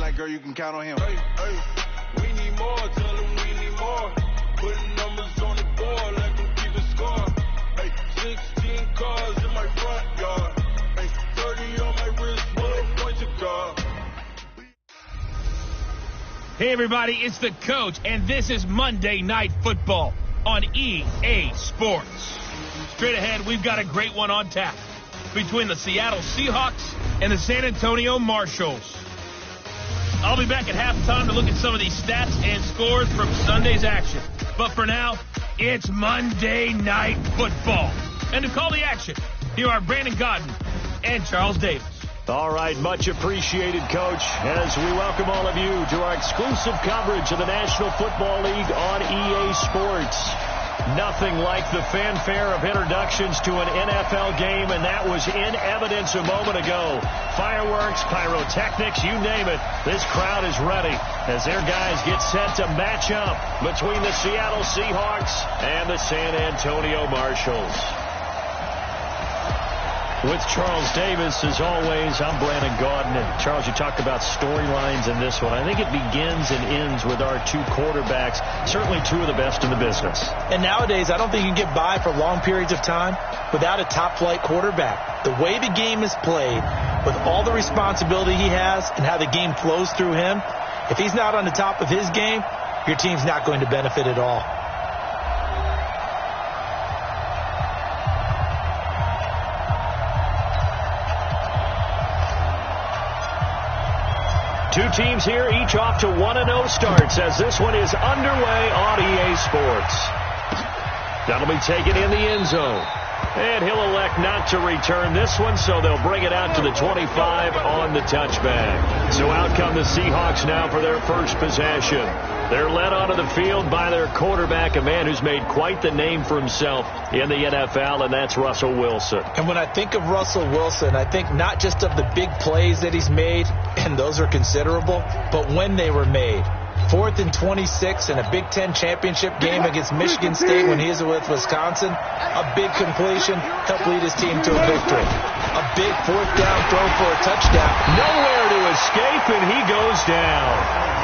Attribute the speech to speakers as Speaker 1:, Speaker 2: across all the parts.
Speaker 1: night, girl, you can count on him.
Speaker 2: Hey, we need more, tell them we need more. Putting numbers on the board, let them keep it score. Hey, 16 cars in my front yard. Hey, 30 on my wrist, bullet point to God.
Speaker 3: Hey, everybody, it's the coach, and this is Monday Night Football on EA Sports. Straight ahead, we've got a great one on tap between the Seattle Seahawks and the San Antonio Marshalls. I'll be back at halftime to look at some of these stats and scores from Sunday's action. But for now, it's Monday Night Football. And to call the action, here are Brandon Godden and Charles Davis.
Speaker 4: All right, much appreciated, Coach, as we welcome all of you to our exclusive coverage of the National Football League on EA Sports. Nothing like the fanfare of introductions to an NFL game, and that was in evidence a moment ago. Fireworks, pyrotechnics, you name it. This crowd is ready as their guys get set to match up between the Seattle Seahawks and the San Antonio Marshalls. With Charles Davis, as always, I'm Brandon Gaudin. And Charles, you talked about storylines in this one. I think it begins and ends with our two quarterbacks, certainly two of the best in the business.
Speaker 5: And nowadays, I don't think you can get by for long periods of time without a top-flight quarterback. The way the game is played, with all the responsibility he has and how the game flows through him, if he's not on the top of his game, your team's not going to benefit at all.
Speaker 4: Two teams here, each off to 1-0 starts as this one is underway on EA Sports. That'll be taken in the end zone. And he'll elect not to return this one, so they'll bring it out to the 25 on the touchback. So out come the Seahawks now for their first possession. They're led onto the field by their quarterback, a man who's made quite the name for himself in the NFL, and that's Russell Wilson.
Speaker 5: And when I think of Russell Wilson, I think not just of the big plays that he's made, and those are considerable, but when they were made. 4th and 26 in a Big Ten championship game against Michigan State when he was with Wisconsin. A big completion helped lead his team to a victory. A big 4th down throw for a touchdown.
Speaker 4: Nowhere to escape, and he goes down.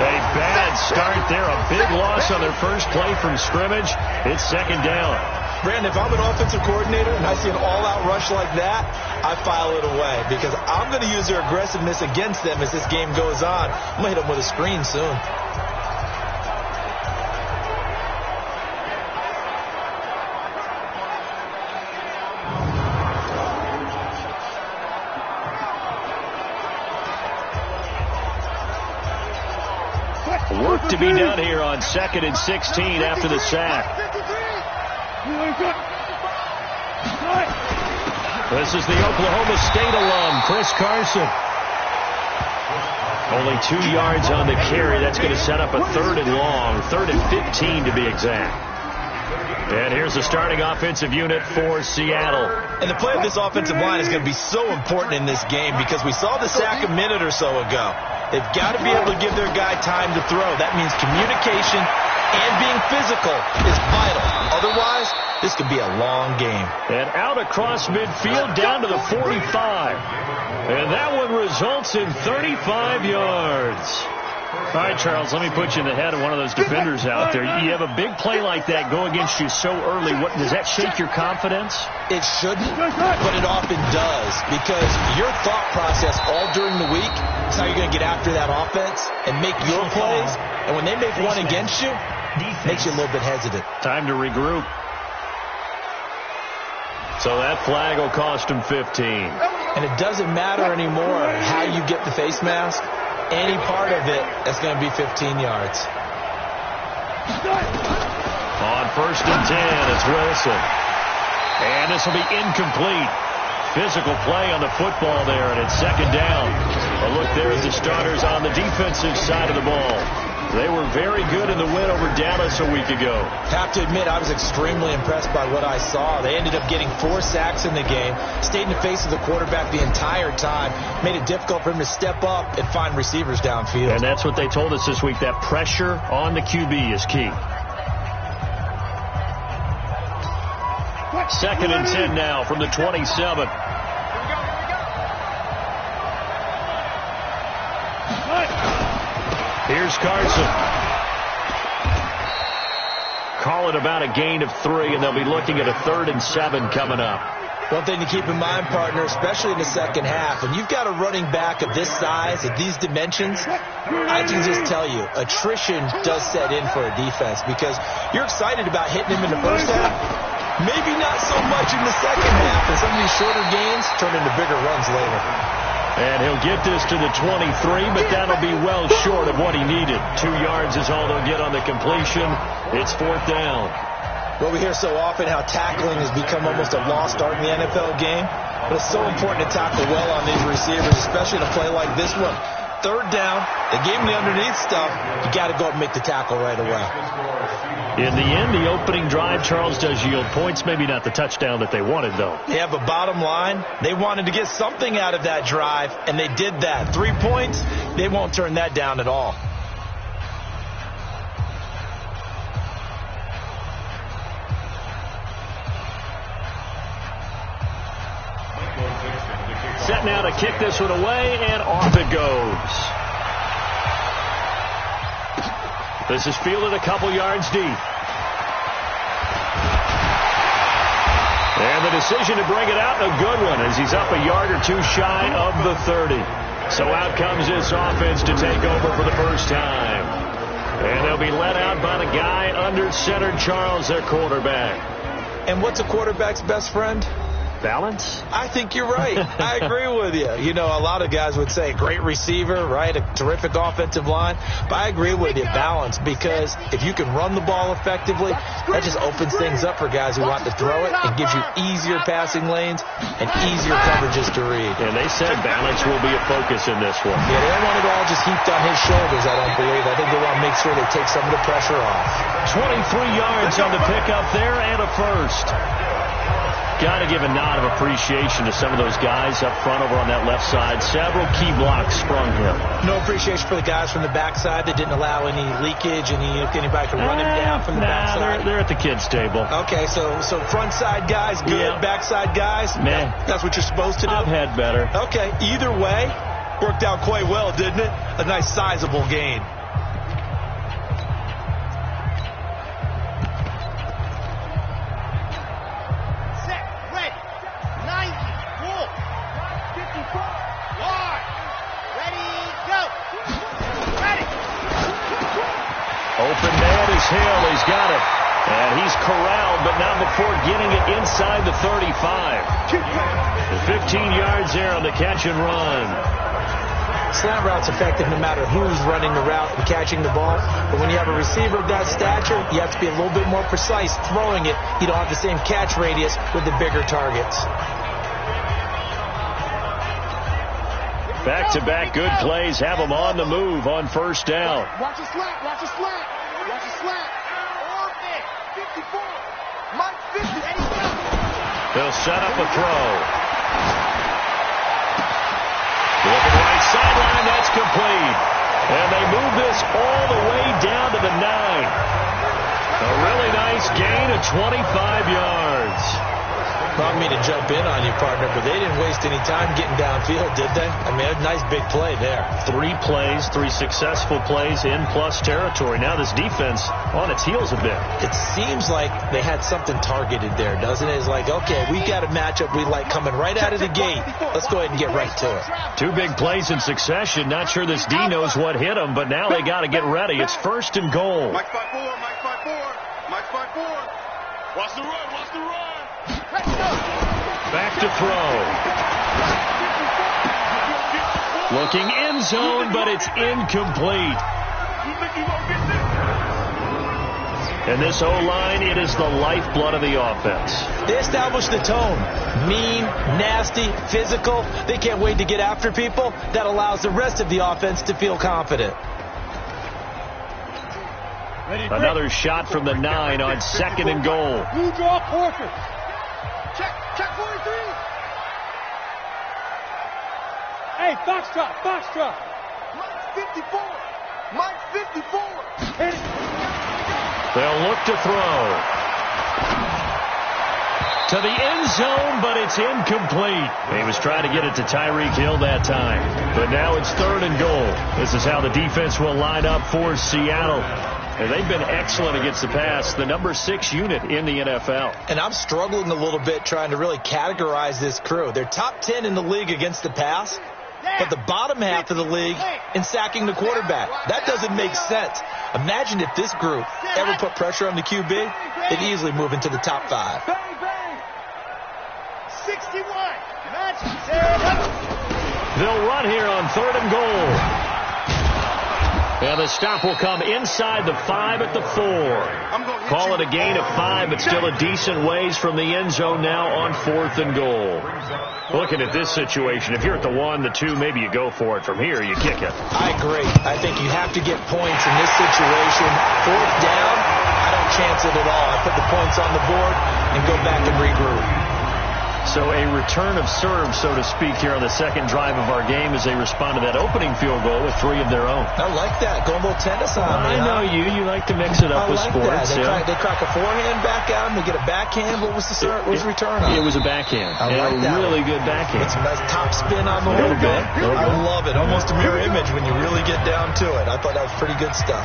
Speaker 4: A bad start there. A big loss on their first play from scrimmage. It's second down.
Speaker 5: Brandon, if I'm an offensive coordinator and I see an all-out rush like that, I file it away because I'm going to use their aggressiveness against them as this game goes on. I'm going to hit them with a screen soon.
Speaker 4: Work to be done here on 2nd and 16 after the sack. This is the Oklahoma State alum, Chris Carson. Only 2 yards on the carry. That's going to set up a 3rd and long, 3rd and 15 to be exact. And here's the starting offensive unit for Seattle.
Speaker 5: And the play of this offensive line is going to be so important in this game because we saw the sack a minute or so ago. They've got to be able to give their guy time to throw. That means communication and being physical is vital. Otherwise, this could be a long game.
Speaker 4: And out across midfield down to the 45. And that one results in 35 yards. All right, Charles, let me put you in the head of one of those defenders out there. You have a big play like that go against you so early. What, does that shake your confidence?
Speaker 5: It shouldn't, but it often does because your thought process all during the week is how you're going to get after that offense and make your plays. And when they make one against you, it makes you a little bit hesitant.
Speaker 4: Time to regroup. So that flag will cost him 15.
Speaker 5: And it doesn't matter anymore how you get the face mask. Any part of it, that's going to be 15 yards.
Speaker 4: On 1st and 10, it's Wilson. And this will be incomplete. Physical play on the football there, and it's 2nd down. A look there at the starters on the defensive side of the ball. They were very good in the win over Dallas a week ago.
Speaker 5: Have to admit, I was extremely impressed by what I saw. They ended up getting 4 sacks in the game, stayed in the face of the quarterback the entire time, made it difficult for him to step up and find receivers downfield.
Speaker 4: And that's what they told us this week, that pressure on the QB is key. 2nd and 10 now from the 27. Here's Carson. Call it about a gain of 3, and they'll be looking at a 3rd and 7 coming up.
Speaker 5: One thing to keep in mind, partner, especially in the second half, when you've got a running back of this size, of these dimensions, I can just tell you, attrition does set in for a defense because you're excited about hitting him in the first half. Maybe not so much in the second half, and some of these shorter gains turn into bigger runs later.
Speaker 4: And he'll get this to the 23, but that'll be well short of what he needed. 2 yards is all they'll get on the completion. It's 4th down.
Speaker 5: Well, we hear so often how tackling has become almost a lost art in the NFL game, but it's so important to tackle well on these receivers, especially in a play like this one. 3rd down, they gave him the underneath stuff. You got to go up and make the tackle right away.
Speaker 4: In the end, the opening drive, Charles, does yield points. Maybe not the touchdown that they wanted, though.
Speaker 5: They have a bottom line. They wanted to get something out of that drive, and they did that. 3 points, they won't turn that down at all.
Speaker 4: Set now to kick this one away, and off it goes. This is fielded a couple yards deep. And the decision to bring it out, a good one, as he's up a yard or 2 shy of the 30. So out comes this offense to take over for the first time. And they'll be let out by the guy under center, Charles, their quarterback.
Speaker 5: And what's a quarterback's best friend?
Speaker 4: Balance?
Speaker 5: I think you're right. I agree with you. You know, a lot of guys would say great receiver, right? A terrific offensive line. But I agree with you, balance, because if you can run the ball effectively, that just opens things up for guys who want to throw it and gives you easier passing lanes and easier coverages to read.
Speaker 4: And they said balance will be a focus in this one.
Speaker 5: Yeah, they don't want it all just heaped on his shoulders, I don't believe. I think they want to make sure they take some of the pressure off.
Speaker 4: 23 yards on the pickup there and a first. Got to give a nod of appreciation to some of those guys up front over on that left side. Several key blocks sprung him.
Speaker 5: No appreciation for the guys from the backside that didn't allow any leakage, anybody to run him down from the backside.
Speaker 4: They're at the kids' table.
Speaker 5: Okay, so front side guys, good. Yeah. Backside guys,
Speaker 4: man,
Speaker 5: that's what you're supposed to do.
Speaker 4: I've had better.
Speaker 5: Okay, either way, worked out quite well, didn't it? A nice sizable gain.
Speaker 4: Open man is Hill. He's got it. And he's corralled, but not before getting it inside the 35. 15 yards there on the catch and run.
Speaker 5: Slant route's effective no matter who's running the route and catching the ball. But when you have a receiver of that stature, you have to be a little bit more precise throwing it. You don't have the same catch radius with the bigger targets.
Speaker 4: Back-to-back good plays have them on the move on first down.
Speaker 1: Watch a slant, watch a slant, watch a slant. 54, Mike 50, and he's got it.
Speaker 4: They'll set up a throw. Looking right sideline, that's complete. And they move this all the way down to the 9. A really nice gain of 25 yards.
Speaker 5: Not me to jump in on you, partner, but they didn't waste any time getting downfield, did they? I mean, a nice big play there.
Speaker 4: 3 plays, 3 successful plays in plus territory. Now this defense on its heels a bit.
Speaker 5: It seems like they had something targeted there, doesn't it? It's like, okay, we've got a matchup we like coming right out of the gate. Let's go ahead and get right to it.
Speaker 4: 2 big plays in succession. Not sure this D knows what hit him, but now they got to get ready. It's 1st and goal.
Speaker 2: Mike 5-4, Mike 5-4, Mike 5-4. Watch the run, watch the run.
Speaker 4: Back to throw. Looking end zone, but it's incomplete. And this O-line, it is the lifeblood of the offense.
Speaker 5: They establish the tone. Mean, nasty, physical. They can't wait to get after people. That allows the rest of the offense to feel confident.
Speaker 4: Another shot from the 9 on 2nd and goal.
Speaker 1: Blue draw quarter. Check 43. Hey, Foxtrot. Mike 54. Mike 54.
Speaker 4: They'll look to throw. to the end zone, but it's incomplete. He was trying to get it to Tyreek Hill that time. But now it's 3rd and goal. This is how the defense will line up for Seattle. And they've been excellent against the pass, the number 6 unit in the NFL.
Speaker 5: And I'm struggling a little bit trying to really categorize this crew. They're top 10 in the league against the pass, but the bottom half of the league in sacking the quarterback. That doesn't make sense. Imagine if this group ever put pressure on the QB, they'd easily move into the top 5.
Speaker 1: 61.
Speaker 4: They'll run here on 3rd and goal. And the stop will come inside the 5 at the 4. Call it a gain of 5, but still a decent ways from the end zone now on 4th and goal. Looking at this situation, if you're at the 1, the 2, maybe you go for it. From here, you kick it.
Speaker 5: I agree. I think you have to get points in this situation. 4th down, I don't chance it at all. I put the points on the board and go back and regroup.
Speaker 4: So a return of serve, so to speak, here on the second drive of our game as they respond to that opening field goal with 3 of their own.
Speaker 5: I like that. Going a little tennis on me.
Speaker 4: I know you. You like to mix it up with sports.
Speaker 5: That. They crack a forehand back out and they get a backhand. What was the return on?
Speaker 4: It was a backhand.
Speaker 5: I like that.
Speaker 4: Really good backhand.
Speaker 5: It's a nice top spin on the little bit. I love it. Almost a mirror image when you really get down to it. I thought that was pretty good stuff.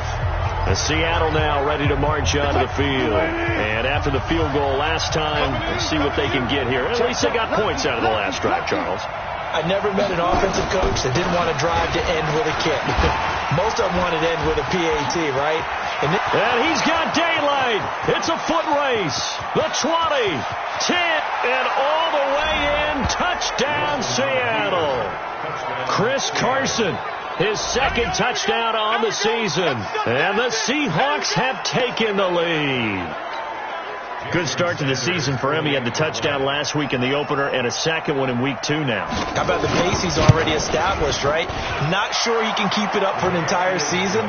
Speaker 4: Seattle now ready to march onto the field. And after the field goal last time, let's see what they can get here. At least they got points out of the last drive, Charles.
Speaker 5: I never met an offensive coach that didn't want to drive to end with a kick. Most of them wanted to end with a PAT, right?
Speaker 4: And he's got daylight. It's a foot race. The 20, 10, and all the way in. Touchdown, Seattle. Chris Carson. His second touchdown on the season. And the Seahawks have taken the lead. Good start to the season for him. He had the touchdown last week in the opener and a second one in week 2 now.
Speaker 5: How about the pace he's already established, right? Not sure he can keep it up for an entire season,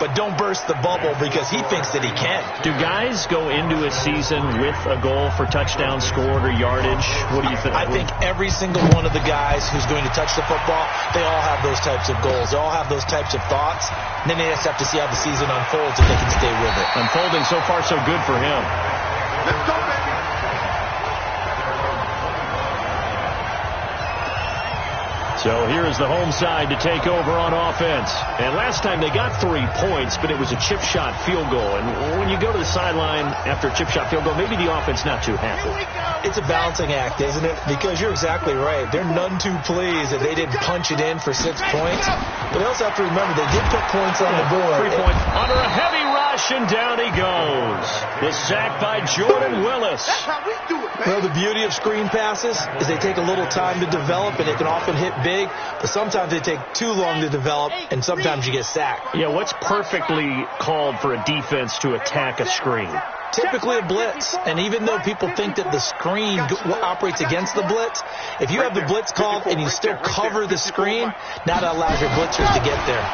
Speaker 5: but don't burst the bubble because he thinks that he can.
Speaker 4: Do guys go into a season with a goal for touchdown scored or yardage? What do you think?
Speaker 5: I think every single one of the guys who's going to touch the football, they all have those types of goals. They all have those types of thoughts. And then they just have to see how the season unfolds if they can stay with it.
Speaker 4: Unfolding so far so good for him.
Speaker 1: Let's go, baby.
Speaker 4: So here is the home side to take over on offense. And last time they got 3 points, but it was a chip shot field goal. And when you go to the sideline after a chip shot field goal, maybe the offense not too happy.
Speaker 5: It's a balancing act, isn't it? Because you're exactly right. They're none too pleased that they didn't punch it in for 6 points. But they also have to remember they did put points on the board.
Speaker 4: 3 points under a heavy rush, and down he goes. The sack by Jordan Willis.
Speaker 1: That's how we do it, man.
Speaker 5: Well, the beauty of screen passes is they take a little time to develop, and they can often hit big, but sometimes they take too long to develop, and sometimes you get sacked.
Speaker 4: Yeah, what's perfectly called for a defense to attack a screen?
Speaker 5: Typically a blitz, and even though people think that the screen operates against the blitz, if you have the blitz called and you still cover the screen, now that allows your blitzers to get there.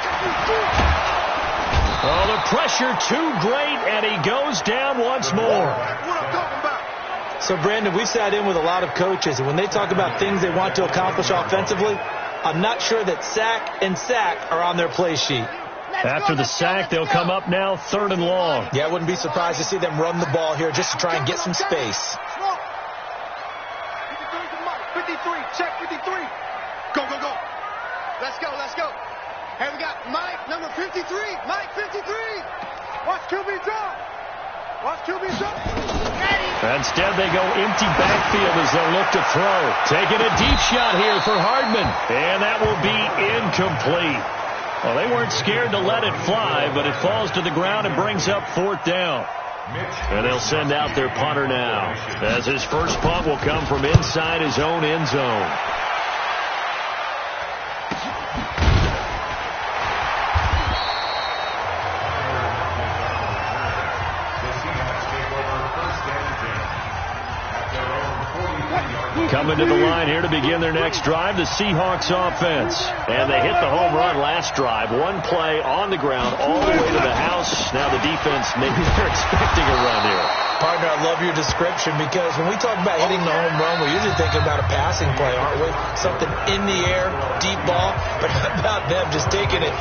Speaker 4: Oh, the pressure too great, and he goes down once more.
Speaker 1: What I'm talking about.
Speaker 5: So, Brandon, we've sat in with a lot of coaches, and when they talk about things they want to accomplish offensively, I'm not sure that sack and sack are on their play sheet.
Speaker 4: After the sack, they'll come up now 3rd and long.
Speaker 5: Yeah, I wouldn't be surprised to see them run the ball here just to try and get some space.
Speaker 1: 53, check 53. Go, go, go. Let's go, let's go. Hey, we got Mike, number 53. Mike, 53. Watch QB drop. Watch QB drop.
Speaker 4: Instead, they go empty backfield as they'll look to throw. Taking a deep shot here for Hardman. And that will be incomplete. Well, they weren't scared to let it fly, but it falls to the ground and brings up 4th down. And they'll send out their punter now, as his first punt will come from inside his own end zone. Coming to the line here to begin their next drive, the Seahawks offense. And they hit the home run last drive. One play on the ground all the way to the house. Now the defense, maybe they're expecting a run here.
Speaker 5: Partner, I love your description because when we talk about hitting the home run, we're usually thinking about a passing play, aren't we? Something in the air, deep ball. But how about them just taking it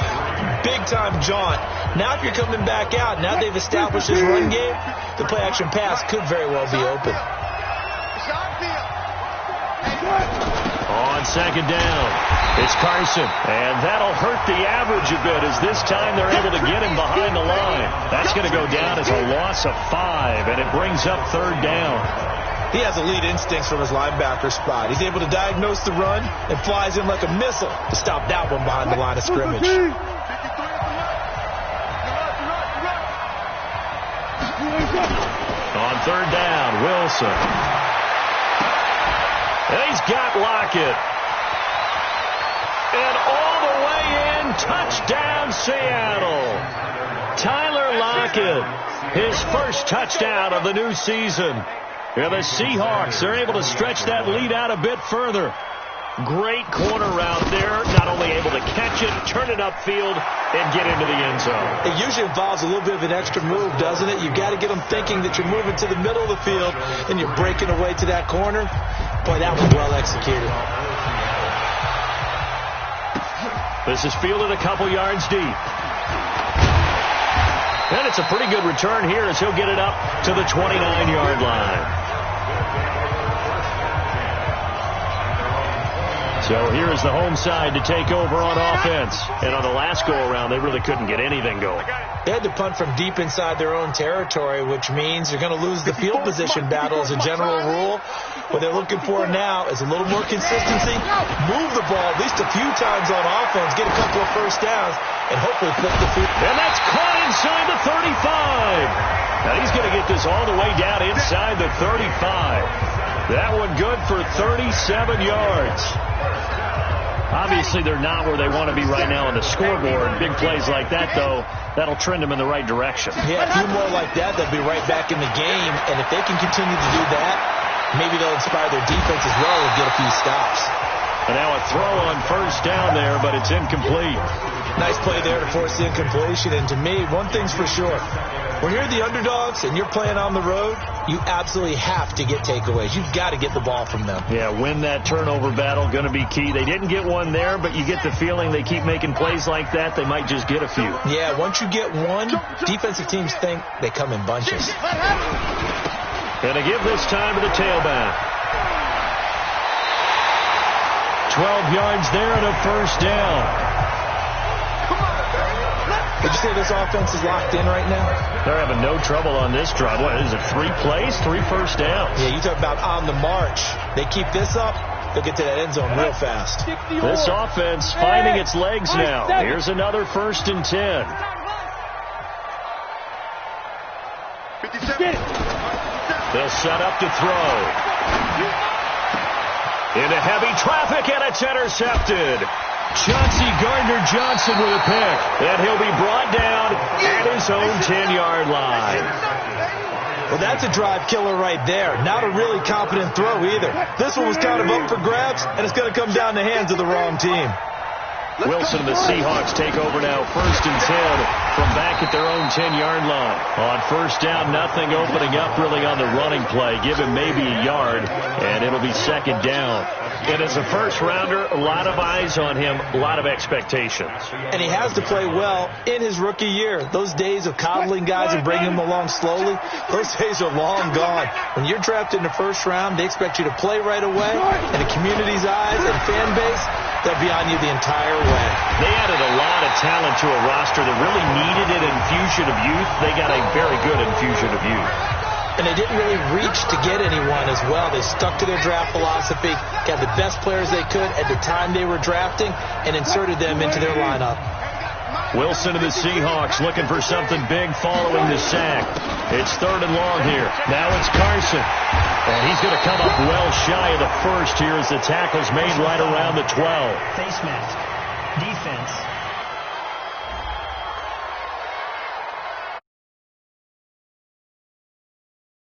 Speaker 5: big-time jaunt? Now if you're coming back out, now they've established this run game, the play-action pass could very well be open.
Speaker 4: On second down, it's Carson. And that'll hurt the average a bit as this time they're able to get him behind the line. That's going to go down as a loss of 5, and it brings up third down.
Speaker 5: He has elite instincts from his linebacker spot. He's able to diagnose the run and flies in like a missile to stop that one behind the line of scrimmage.
Speaker 4: On third down, Wilson. And he's got Lockett. And all the way in, touchdown Seattle. Tyler Lockett, his first touchdown of the new season. And the Seahawks are able to stretch that lead out a bit further. Great corner route there. Not only able to catch it, turn it upfield, and get into the end zone.
Speaker 5: It usually involves a little bit of an extra move, doesn't it? You've got to get them thinking that you're moving to the middle of the field and you're breaking away to that corner. Boy, that was well executed.
Speaker 4: This is fielded a couple yards deep. And it's a pretty good return here as he'll get it up to the 29-yard line. So here's the home side to take over on offense. And on the last go-around, they really couldn't get anything going.
Speaker 5: They had to punt from deep inside their own territory, which means you're going to lose the field position battle as a general rule. What they're looking for now is a little more consistency, move the ball at least a few times on offense, get a couple of first downs, and hopefully flip the field.
Speaker 4: And that's caught inside the 35. Now he's going to get this all the way down inside the 35. That one good for 37 yards. Obviously, they're not where they want to be right now on the scoreboard. Big plays like that, though, that'll trend them in the right direction.
Speaker 5: Yeah, a few more like that, they'll be right back in the game. And if they can continue to do that, maybe they'll inspire their defense as well and get a few stops.
Speaker 4: And now a throw on first down there, but it's incomplete.
Speaker 5: Nice play there to force the incompletion. And to me, one thing's for sure. When you're the underdogs and you're playing on the road, you absolutely have to get takeaways. You've got to get the ball from them.
Speaker 4: Yeah, win that turnover battle, going to be key. They didn't get one there, but you get the feeling they keep making plays like that, they might just get a few.
Speaker 5: Yeah, once you get one, defensive teams think they come in bunches.
Speaker 4: Going to give this time to the tailback. 12 yards there and a first down.
Speaker 5: Did you say this offense is locked in right now?
Speaker 4: They're having no trouble on this drive. What is it, 3 plays, 3 first downs?
Speaker 5: Yeah, you talk about on the march. They keep this up, they'll get to that end zone real fast.
Speaker 4: This offense finding its legs now. Here's another 1st and 10. They'll set up to throw. Into heavy traffic, and it's intercepted. Chauncey Gardner-Johnson with a pick. And he'll be brought down at his own 10-yard line.
Speaker 5: Well, that's a drive killer right there. Not a really competent throw either. This one was kind of up for grabs, and it's going to come down the hands of the wrong team.
Speaker 4: Wilson and the Seahawks take over now, 1st and 10 from back at their own 10-yard line. On first down, nothing opening up really on the running play. Give him maybe a yard, and it'll be 2nd down. And as a first-rounder, a lot of eyes on him, a lot of expectations.
Speaker 5: And he has to play well in his rookie year. Those days of coddling guys and bringing them along slowly, those days are long gone. When you're drafted in the first round, they expect you to play right away. And the community's eyes and fan base, they'll be on you the entire way.
Speaker 4: They added a lot of talent to a roster that really needed an infusion of youth. They got a very good infusion of youth.
Speaker 5: And they didn't really reach to get anyone as well. They stuck to their draft philosophy, got the best players they could at the time they were drafting, and inserted them into their lineup.
Speaker 4: Wilson and the Seahawks looking for something big following the sack. It's 3rd and long here. Now it's Carson. And he's going to come up well shy of the first here as the tackle's made right around the 12.
Speaker 6: Face mask. Defense.